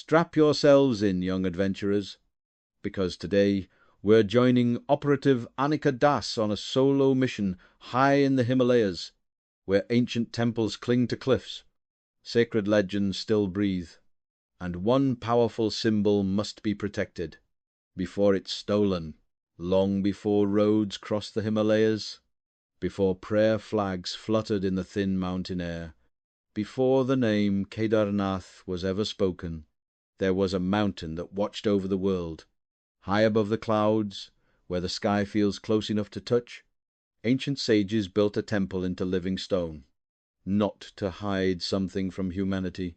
Strap yourselves in, young adventurers, because today we're joining Operative Anika on a solo mission high in the Himalayas, where ancient temples cling to cliffs, sacred legends still breathe, and one powerful symbol must be protected before it's stolen, long before roads crossed the Himalayas, before prayer flags fluttered in the thin mountain air, before the name Kedarnath was ever spoken. There was a mountain that watched over the world. High above the clouds, where the sky feels close enough to touch, ancient sages built a temple into living stone, not to hide something from humanity,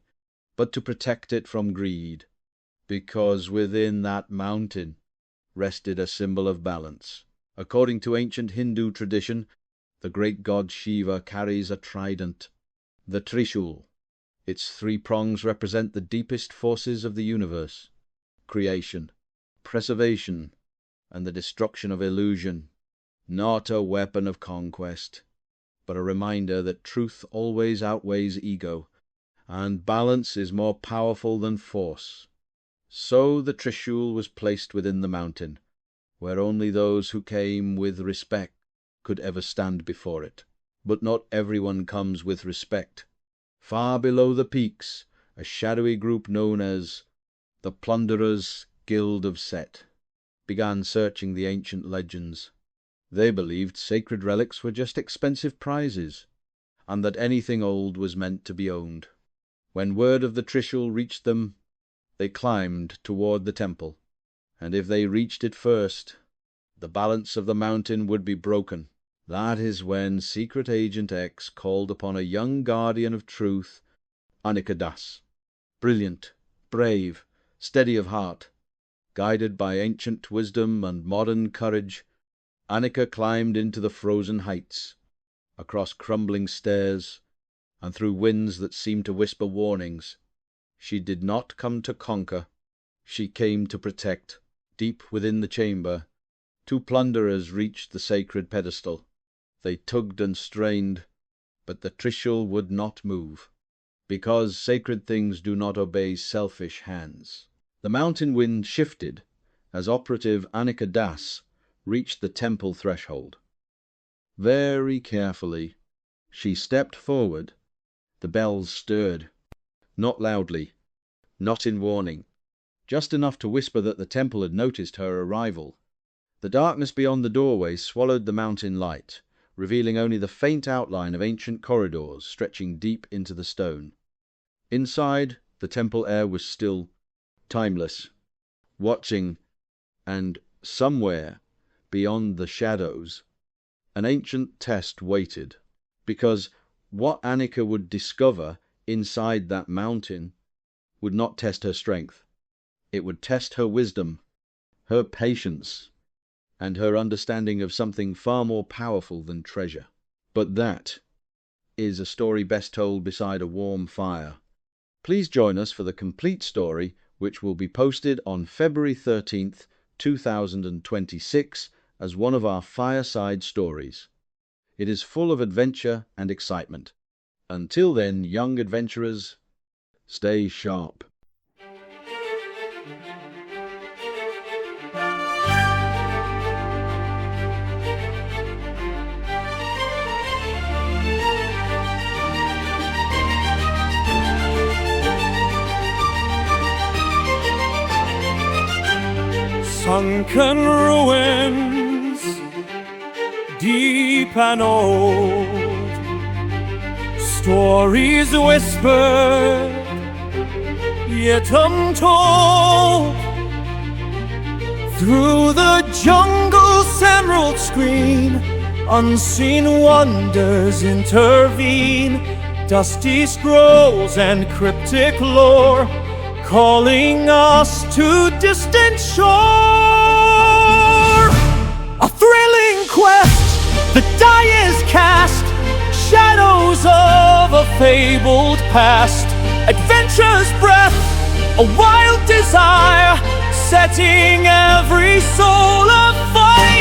but to protect it from greed, because within that mountain rested a symbol of balance. According to ancient Hindu tradition, the great god Shiva carries a trident, the Trishul. Its 3 prongs represent the deepest forces of the universe: creation, preservation, and the destruction of illusion. Not a weapon of conquest, but a reminder that truth always outweighs ego, and balance is more powerful than force. So the Trishul was placed within the mountain, where only those who came with respect could ever stand before it. But not everyone comes with respect. Far below the peaks, a shadowy group known as the Plunderers' Guild of Set began searching the ancient legends. They believed sacred relics were just expensive prizes, and that anything old was meant to be owned. When word of the Trishul reached them, they climbed toward the temple, and if they reached it first, the balance of the mountain would be broken. That is when Secret Agent X called upon a young guardian of truth, Anika. Brilliant, brave, steady of heart, guided by ancient wisdom and modern courage, Anika climbed into the frozen heights, across crumbling stairs, and through winds that seemed to whisper warnings. She did not come to conquer, she came to protect. Deep within the chamber, 2 plunderers reached the sacred pedestal. They tugged and strained, but the Trishul would not move, because sacred things do not obey selfish hands. The mountain wind shifted as Operative Anika reached the temple threshold. Very carefully, she stepped forward. The bells stirred, not loudly, not in warning, just enough to whisper that the temple had noticed her arrival. The darkness beyond the doorway swallowed the mountain light, revealing only the faint outline of ancient corridors stretching deep into the stone. Inside, the temple air was still, timeless, watching, and somewhere beyond the shadows, an ancient test waited, because what Anika would discover inside that mountain would not test her strength. It would test her wisdom, her patience, and her understanding of something far more powerful than treasure. But that is a story best told beside a warm fire. Please join us for the complete story, which will be posted on February 13th, 2026, as one of our fireside stories. It is full of adventure and excitement. Until then, young adventurers, stay sharp. Sunken ruins, deep and old, stories whispered, yet untold. Through the jungle's emerald screen, unseen wonders intervene, dusty scrolls and cryptic lore, calling us to distant shore. A thrilling quest, the die is cast, shadows of a fabled past, adventure's breath, a wild desire, setting every soul afire.